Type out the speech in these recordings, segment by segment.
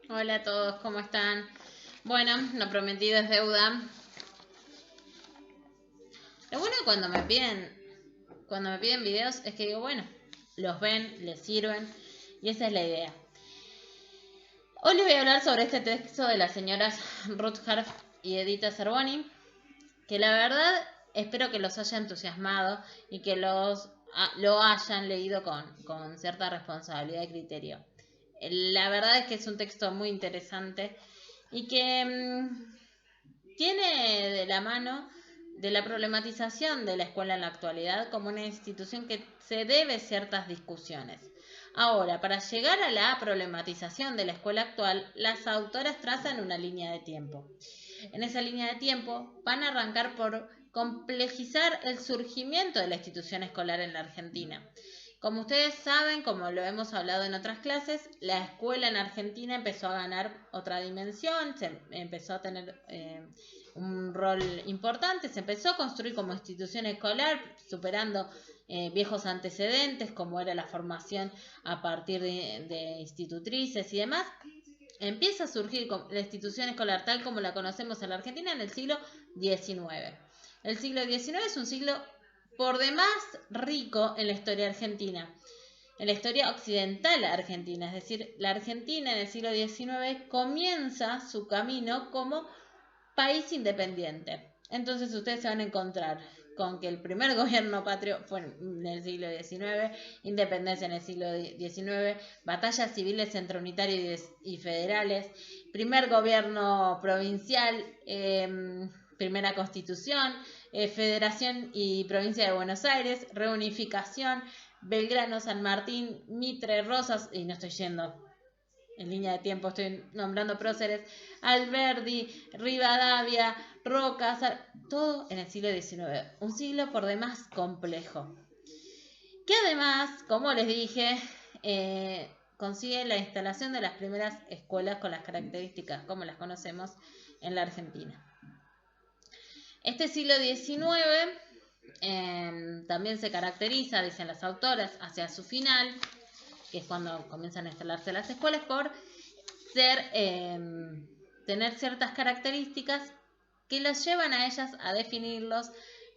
Hola a todos, ¿cómo están? Bueno, lo prometido es deuda. Lo bueno cuando me piden videos es que digo, bueno, los ven, les sirven y esa es la idea. Hoy les voy a hablar sobre este texto de las señoras Ruth Harf y Edita Zerboni, que la verdad espero que los haya entusiasmado y que lo hayan leído con cierta responsabilidad y criterio. La verdad es que es un texto muy interesante y que tiene de la mano de la problematización de la escuela en la actualidad como una institución que se debe ciertas discusiones. Ahora, para llegar a la problematización de la escuela actual, las autoras trazan una línea de tiempo. En esa línea de tiempo van a arrancar por complejizar el surgimiento de la institución escolar en la Argentina. Como ustedes saben, como lo hemos hablado en otras clases, la escuela en Argentina empezó a ganar otra dimensión, se empezó a tener un rol importante, se empezó a construir como institución escolar, superando viejos antecedentes, como era la formación a partir de institutrices y demás. Empieza a surgir la institución escolar tal como la conocemos en la Argentina en el siglo XIX. El siglo XIX es un siglo por demás rico en la historia argentina, en la historia occidental argentina, es decir, la Argentina en el siglo XIX comienza su camino como país independiente. Entonces ustedes se van a encontrar con que el primer gobierno patrio fue en el siglo XIX, independencia en el siglo XIX, batallas civiles entre unitarios y federales, primer gobierno provincial, primera constitución, federación y provincia de Buenos Aires, reunificación, Belgrano, San Martín, Mitre, Rosas, y no estoy yendo en línea de tiempo, estoy nombrando próceres, Alberdi, Rivadavia, Roca, todo en el siglo XIX. Un siglo por demás complejo. Que además, como les dije, consigue la instalación de las primeras escuelas con las características como las conocemos en la Argentina. Este siglo XIX también se caracteriza, dicen las autoras, hacia su final, que es cuando comienzan a instalarse las escuelas, por tener ciertas características que las llevan a ellas a definirlos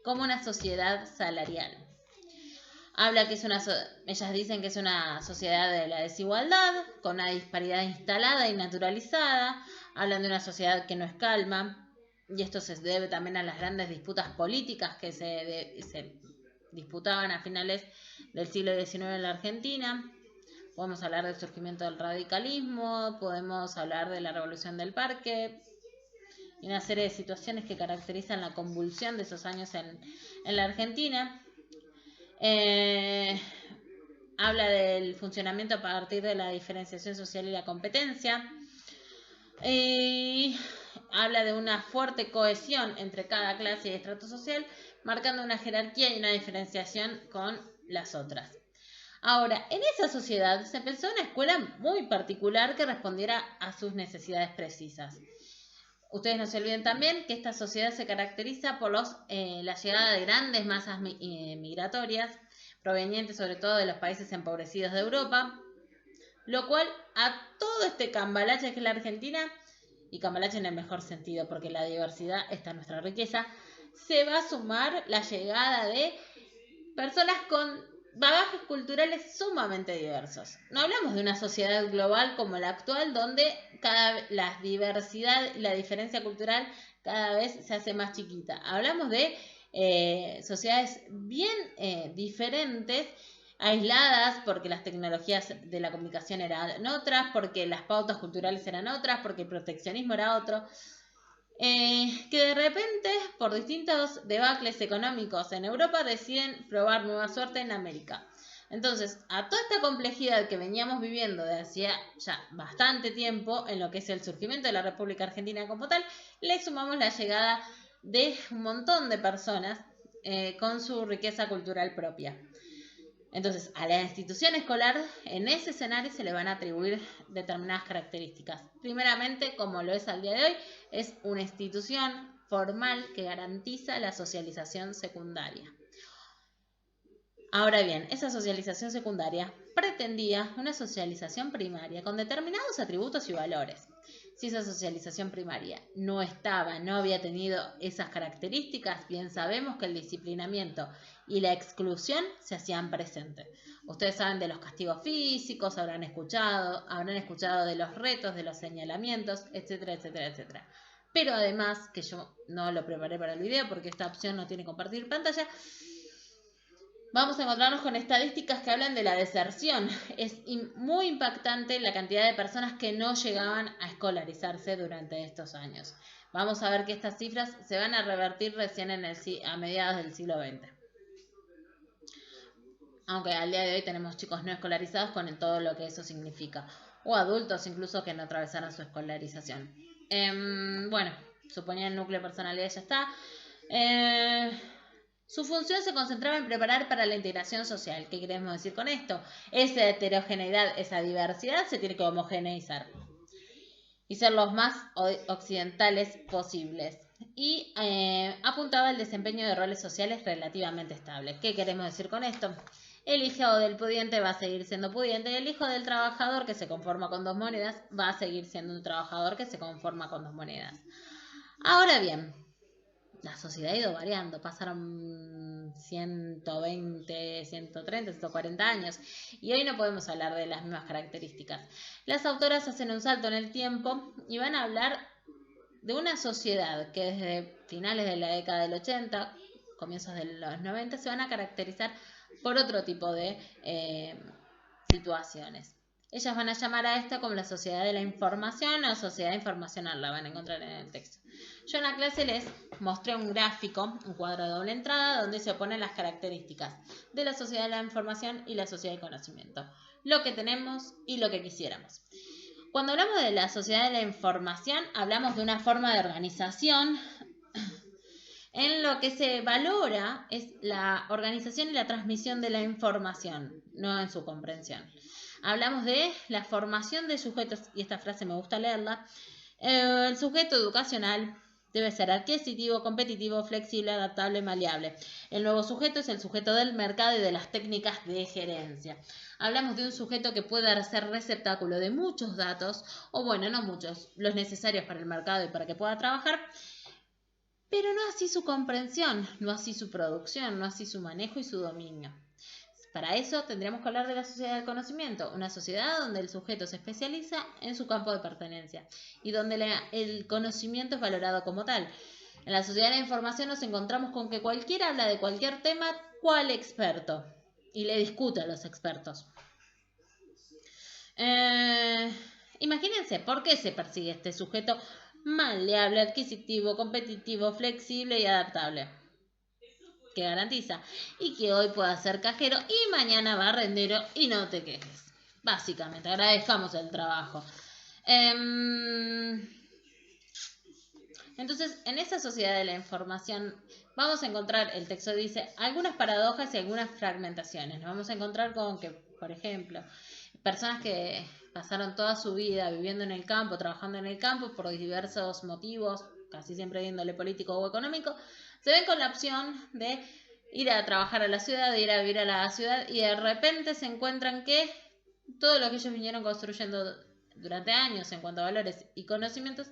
como una sociedad salarial. Habla que ellas dicen que es una sociedad de la desigualdad, con una disparidad instalada y naturalizada. Hablan de una sociedad que no es calma, y esto se debe también a las grandes disputas políticas que se disputaban a finales del siglo XIX en la Argentina. Podemos hablar del surgimiento del radicalismo, podemos hablar de la revolución del parque y una serie de situaciones que caracterizan la convulsión de esos años en la Argentina. Habla del funcionamiento a partir de la diferenciación social y la competencia. Y habla de una fuerte cohesión entre cada clase y estrato social, marcando una jerarquía y una diferenciación con las otras. Ahora, en esa sociedad se pensó una escuela muy particular que respondiera a sus necesidades precisas. Ustedes no se olviden también que esta sociedad se caracteriza por la llegada de grandes masas migratorias, provenientes sobre todo de los países empobrecidos de Europa, lo cual a todo este cambalache que es la Argentina, y cambalache en el mejor sentido, porque la diversidad está en nuestra riqueza, se va a sumar la llegada de personas con bagajes culturales sumamente diversos. No hablamos de una sociedad global como la actual, donde la diversidad y la diferencia cultural cada vez se hace más chiquita. Hablamos de sociedades bien diferentes, aisladas, porque las tecnologías de la comunicación eran otras, porque las pautas culturales eran otras, porque el proteccionismo era otro. Que de repente, por distintos debacles económicos en Europa, deciden probar nueva suerte en América. Entonces, a toda esta complejidad que veníamos viviendo de hacía ya bastante tiempo en lo que es el surgimiento de la República Argentina como tal, le sumamos la llegada de un montón de personas con su riqueza cultural propia. Entonces, a la institución escolar, en ese escenario se le van a atribuir determinadas características. Primeramente, como lo es al día de hoy, es una institución formal que garantiza la socialización secundaria. Ahora bien, esa socialización secundaria pretendía una socialización primaria con determinados atributos y valores. Si esa socialización primaria no había tenido esas características, bien sabemos que el disciplinamiento y la exclusión se hacían presentes. Ustedes saben de los castigos físicos, habrán escuchado de los retos, de los señalamientos, etcétera, etcétera, etcétera. Pero además, que yo no lo preparé para el video porque esta opción no tiene compartir pantalla, vamos a encontrarnos con estadísticas que hablan de la deserción. Es muy impactante la cantidad de personas que no llegaban a escolarizarse durante estos años. Vamos a ver que estas cifras se van a revertir recién a mediados del siglo XX. Aunque al día de hoy tenemos chicos no escolarizados con todo lo que eso significa. O adultos incluso que no atravesaron su escolarización. Bueno, suponía el núcleo de personalidad ya está. Su función se concentraba en preparar para la integración social. ¿Qué queremos decir con esto? Esa heterogeneidad, esa diversidad se tiene que homogeneizar y ser los más occidentales posibles. Y apuntaba al desempeño de roles sociales relativamente estables. ¿Qué queremos decir con esto? El hijo del pudiente va a seguir siendo pudiente y el hijo del trabajador que se conforma con 2 monedas va a seguir siendo un trabajador que se conforma con 2 monedas. Ahora bien, la sociedad ha ido variando, pasaron 120, 130, 140 años y hoy no podemos hablar de las mismas características. Las autoras hacen un salto en el tiempo y van a hablar de una sociedad que desde finales de la década del 80, comienzos de los 90, se van a caracterizar por otro tipo de situaciones. Ellas van a llamar a esta como la sociedad de la información o sociedad informacional, la van a encontrar en el texto. Yo en la clase les mostré un gráfico, un cuadro de doble entrada, donde se oponen las características de la sociedad de la información y la sociedad del conocimiento, lo que tenemos y lo que quisiéramos. Cuando hablamos de la sociedad de la información, hablamos de una forma de organización en lo que se valora es la organización y la transmisión de la información, no en su comprensión. Hablamos de la formación de sujetos, y esta frase me gusta leerla. El sujeto educacional debe ser adquisitivo, competitivo, flexible, adaptable, maleable. El nuevo sujeto es el sujeto del mercado y de las técnicas de gerencia. Hablamos de un sujeto que pueda ser receptáculo de muchos datos, o bueno, no muchos, los necesarios para el mercado y para que pueda trabajar, pero no así su comprensión, no así su producción, no así su manejo y su dominio. Para eso tendríamos que hablar de la sociedad del conocimiento, una sociedad donde el sujeto se especializa en su campo de pertenencia y donde el conocimiento es valorado como tal. En la sociedad de la información nos encontramos con que cualquiera habla de cualquier tema, cual experto, y le discute a los expertos. Imagínense, ¿por qué se persigue este sujeto maleable, adquisitivo, competitivo, flexible y adaptable? Que garantiza y que hoy pueda ser cajero y mañana barrendero y no te quejes. Básicamente, agradezcamos el trabajo. Entonces, en esa sociedad de la información vamos a encontrar, el texto dice, algunas paradojas y algunas fragmentaciones. Nos vamos a encontrar con que, por ejemplo, personas que pasaron toda su vida viviendo en el campo, trabajando en el campo por diversos motivos, casi siempre de índole político o económico, se ven con la opción de ir a trabajar a la ciudad, de ir a vivir a la ciudad y de repente se encuentran que todo lo que ellos vinieron construyendo durante años en cuanto a valores y conocimientos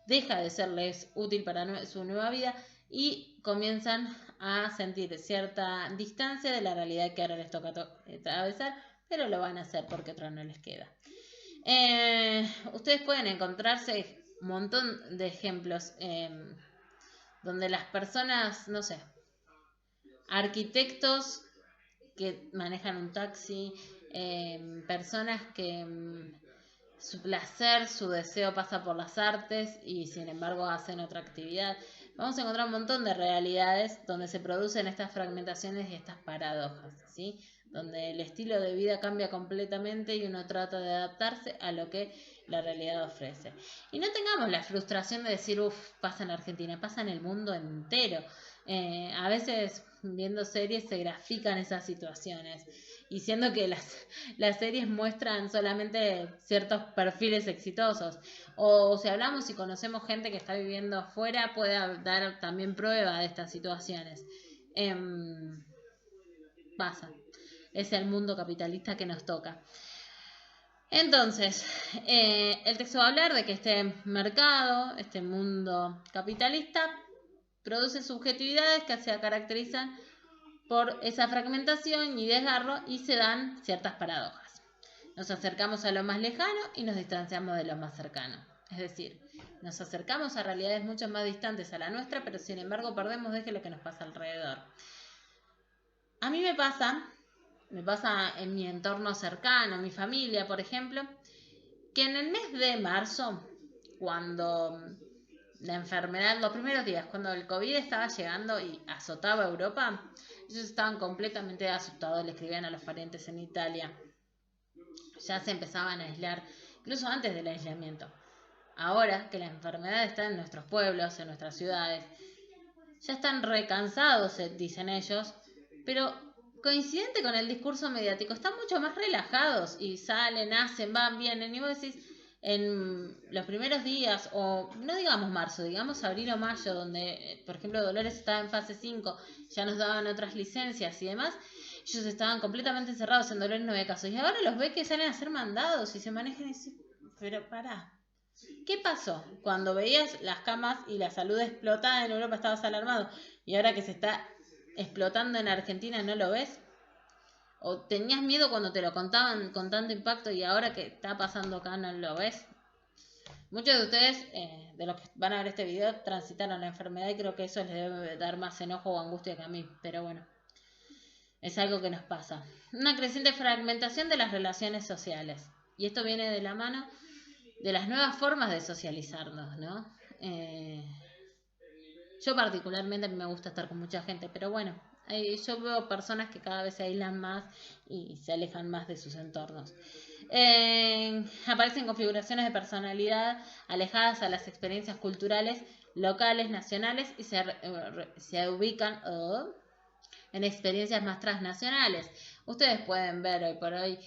deja de serles útil para su nueva vida y comienzan a sentir cierta distancia de la realidad que ahora les toca atravesar, pero lo van a hacer porque otra no les queda. Ustedes pueden encontrarse un montón de ejemplos donde las personas, no sé, arquitectos que manejan un taxi, personas que su placer, su deseo pasa por las artes y sin embargo hacen otra actividad. Vamos a encontrar un montón de realidades donde se producen estas fragmentaciones y estas paradojas, ¿sí? Donde el estilo de vida cambia completamente y uno trata de adaptarse a lo que la realidad ofrece. Y no tengamos la frustración de decir, pasa en Argentina, pasa en el mundo entero. A veces viendo series se grafican esas situaciones y siendo que las series muestran solamente ciertos perfiles exitosos, o si hablamos y conocemos gente que está viviendo afuera puede dar también prueba de estas situaciones. pasa. Es el mundo capitalista que nos toca. Entonces, el texto va a hablar de que este mercado, este mundo capitalista, produce subjetividades que se caracterizan por esa fragmentación y desgarro y se dan ciertas paradojas. Nos acercamos a lo más lejano y nos distanciamos de lo más cercano. Es decir, nos acercamos a realidades mucho más distantes a la nuestra, pero sin embargo perdemos de lo que nos pasa alrededor. A mí me pasa en mi entorno cercano, mi familia, por ejemplo, que en el mes de marzo, cuando la enfermedad, los primeros días, cuando el COVID estaba llegando y azotaba a Europa, ellos estaban completamente asustados, le escribían a los parientes en Italia. Ya se empezaban a aislar, incluso antes del aislamiento. Ahora que la enfermedad está en nuestros pueblos, en nuestras ciudades, ya están recansados, dicen ellos, pero coincidente con el discurso mediático, están mucho más relajados y salen, hacen, van, vienen, y vos decís, en los primeros días, o no digamos marzo, digamos abril o mayo, donde, por ejemplo, Dolores estaba en fase 5, ya nos daban otras licencias y demás, ellos estaban completamente encerrados, en Dolores no había casos, y ahora los ve que salen a ser mandados y se manejan y dicen, pero pará, ¿qué pasó? Cuando veías las camas y la salud explotada en Europa estabas alarmado y ahora que se está explotando en Argentina no lo ves. ¿O tenías miedo cuando te lo contaban con tanto impacto y ahora que está pasando acá no lo ves? Muchos de ustedes, de los que van a ver este video, transitaron la enfermedad y creo que eso les debe dar más enojo o angustia que a mí, pero bueno, es algo que nos pasa. Una creciente fragmentación de las relaciones sociales. Y esto viene de la mano de las nuevas formas de socializarnos, ¿no? Yo particularmente a mí me gusta estar con mucha gente, pero bueno, yo veo personas que cada vez se aíslan más y se alejan más de sus entornos. Aparecen configuraciones de personalidad alejadas a las experiencias culturales locales, nacionales y se ubican en experiencias más transnacionales. Ustedes pueden ver hoy por hoy,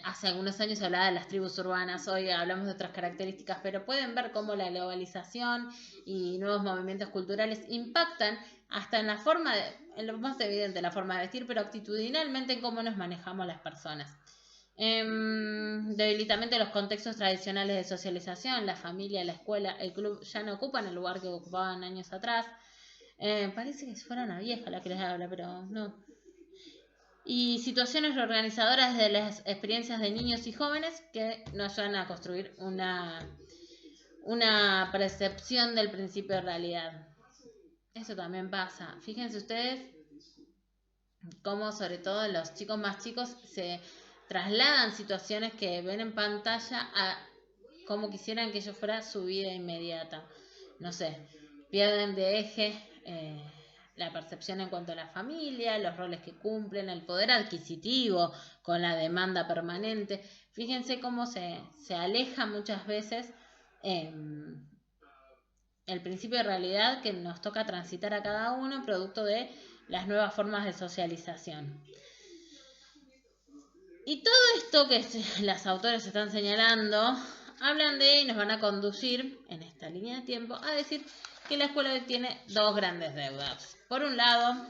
hace algunos años se hablaba de las tribus urbanas, hoy hablamos de otras características, pero pueden ver cómo la globalización y nuevos movimientos culturales impactan hasta en la forma, en lo más evidente, la forma de vestir, pero actitudinalmente en cómo nos manejamos las personas. Debilitamiento de los contextos tradicionales de socialización, la familia, la escuela, el club ya no ocupan el lugar que ocupaban años atrás. Parece que fuera una vieja la que les habla, pero no. Y situaciones reorganizadoras de las experiencias de niños y jóvenes que nos ayudan a construir una percepción del principio de realidad. Eso también pasa. Fíjense ustedes cómo sobre todo los chicos más chicos se trasladan situaciones que ven en pantalla a como quisieran que ello fuera su vida inmediata. No sé, pierden de eje la percepción en cuanto a la familia, los roles que cumplen, el poder adquisitivo con la demanda permanente. Fíjense cómo se aleja muchas veces el principio de realidad que nos toca transitar a cada uno, producto de las nuevas formas de socialización. Y todo esto que las autores están señalando, hablan de y nos van a conducir en esta línea de tiempo a decir que la escuela tiene dos grandes deudas. Por un lado,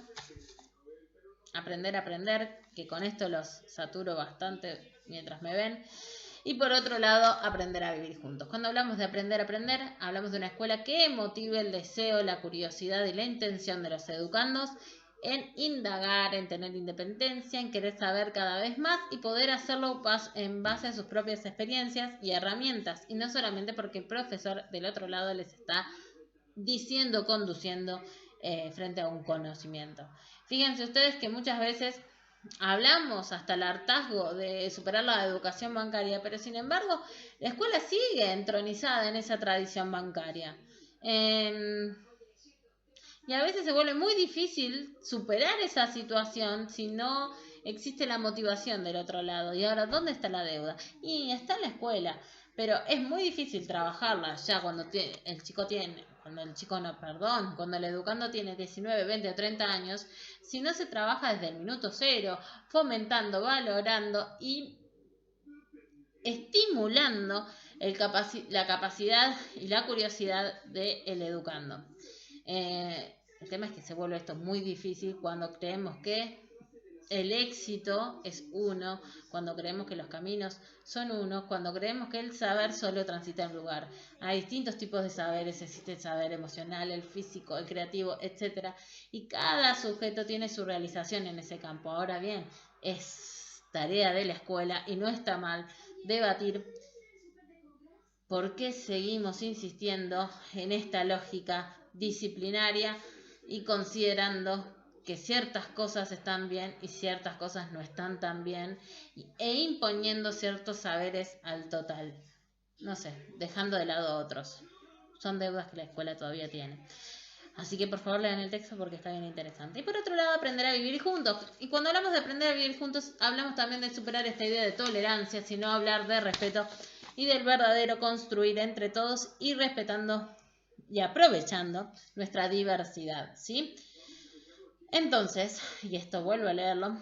aprender a aprender, que con esto los saturo bastante mientras me ven. Y por otro lado, aprender a vivir juntos. Cuando hablamos de aprender a aprender, hablamos de una escuela que motive el deseo, la curiosidad y la intención de los educandos en indagar, en tener independencia, en querer saber cada vez más y poder hacerlo en base a sus propias experiencias y herramientas, y no solamente porque el profesor del otro lado les está diciendo, conduciendo frente a un conocimiento. Fíjense ustedes que muchas veces hablamos hasta el hartazgo de superar la educación bancaria, pero sin embargo la escuela sigue entronizada en esa tradición bancaria. Y a veces se vuelve muy difícil superar esa situación si no existe la motivación del otro lado. Y ahora, ¿dónde está la deuda? Y está en la escuela, pero es muy difícil trabajarla ya cuando cuando el educando tiene 19, 20 o 30 años, si no se trabaja desde el minuto cero, fomentando, valorando y estimulando la capacidad y la curiosidad del educando. El tema es que se vuelve esto muy difícil cuando creemos que el éxito es uno, cuando creemos que los caminos son uno, cuando creemos que el saber solo transita en lugar. Hay distintos tipos de saberes, existe el saber emocional, el físico, el creativo, etc. Y cada sujeto tiene su realización en ese campo. Ahora bien, es tarea de la escuela y no está mal debatir por qué seguimos insistiendo en esta lógica disciplinaria y considerando que ciertas cosas están bien y ciertas cosas no están tan bien, e imponiendo ciertos saberes al total. No sé, dejando de lado otros. Son deudas que la escuela todavía tiene. Así que por favor lean el texto porque está bien interesante. Y por otro lado, aprender a vivir juntos. Y cuando hablamos de aprender a vivir juntos, hablamos también de superar esta idea de tolerancia, sino hablar de respeto y del verdadero construir entre todos y respetando y aprovechando nuestra diversidad, ¿sí? Entonces, y esto vuelvo a leerlo,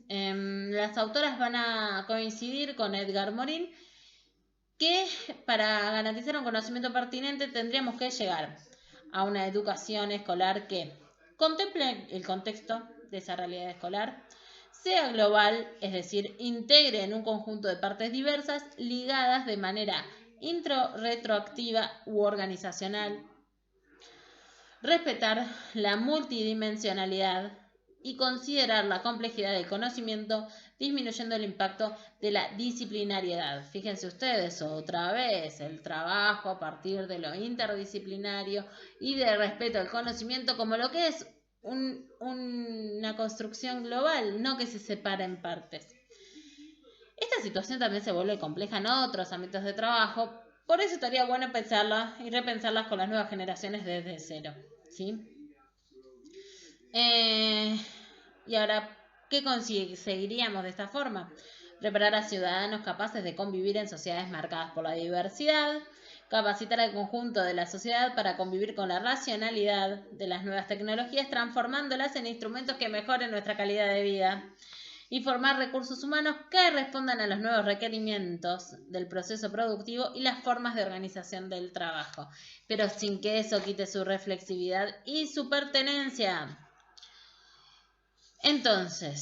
las autoras van a coincidir con Edgar Morin que para garantizar un conocimiento pertinente tendríamos que llegar a una educación escolar que contemple el contexto de esa realidad escolar, sea global, es decir, integre en un conjunto de partes diversas ligadas de manera retroactiva u organizacional, respetar la multidimensionalidad y considerar la complejidad del conocimiento, disminuyendo el impacto de la disciplinariedad. Fíjense ustedes, otra vez, el trabajo a partir de lo interdisciplinario y de respeto al conocimiento como lo que es una construcción global, no que se separa en partes. Esta situación también se vuelve compleja en otros ámbitos de trabajo, por eso estaría bueno pensarlas y repensarlas con las nuevas generaciones desde cero, ¿sí? Y ahora, ¿qué conseguiríamos de esta forma? Preparar a ciudadanos capaces de convivir en sociedades marcadas por la diversidad, capacitar al conjunto de la sociedad para convivir con la racionalidad de las nuevas tecnologías, transformándolas en instrumentos que mejoren nuestra calidad de vida, y formar recursos humanos que respondan a los nuevos requerimientos del proceso productivo y las formas de organización del trabajo, pero sin que eso quite su reflexividad y su pertenencia. Entonces,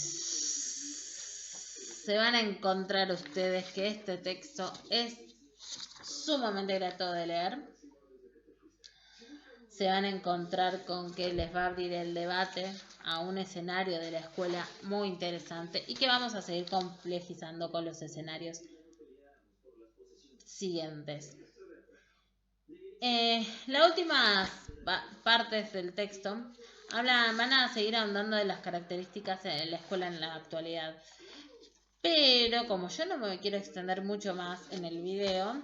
se van a encontrar ustedes que este texto es sumamente grato de leer. Se van a encontrar con que les va a abrir el debate a un escenario de la escuela muy interesante y que vamos a seguir complejizando con los escenarios siguientes. Las últimas partes del texto van a seguir ahondando de las características de la escuela en la actualidad. Pero como yo no me quiero extender mucho más en el video,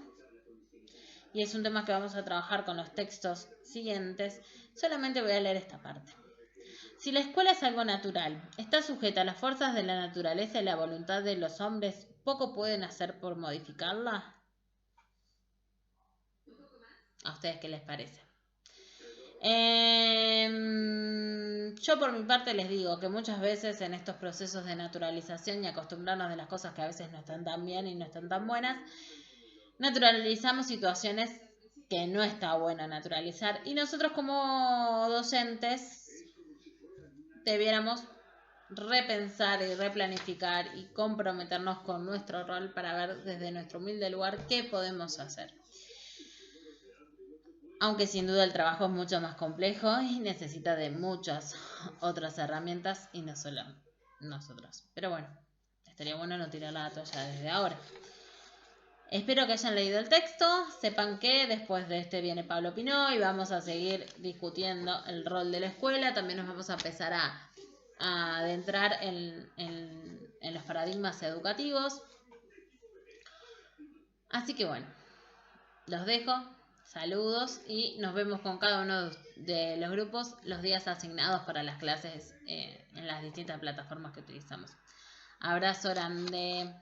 y es un tema que vamos a trabajar con los textos siguientes, solamente voy a leer esta parte. Si la escuela es algo natural, está sujeta a las fuerzas de la naturaleza y la voluntad de los hombres, ¿poco pueden hacer por modificarla? ¿A ustedes qué les parece? Yo por mi parte les digo que muchas veces en estos procesos de naturalización y acostumbrarnos de las cosas que a veces no están tan bien y no están tan buenas, naturalizamos situaciones que no está bueno naturalizar, y nosotros como docentes debiéramos repensar y replanificar y comprometernos con nuestro rol para ver desde nuestro humilde lugar qué podemos hacer. Aunque sin duda el trabajo es mucho más complejo y necesita de muchas otras herramientas y no solo nosotros. Pero bueno, estaría bueno no tirar la toalla desde ahora. Espero que hayan leído el texto, sepan que después de este viene Pablo Pinó y vamos a seguir discutiendo el rol de la escuela. También nos vamos a empezar a adentrar en los paradigmas educativos. Así que bueno, los dejo, saludos y nos vemos con cada uno de los grupos los días asignados para las clases en las distintas plataformas que utilizamos. Abrazo grande.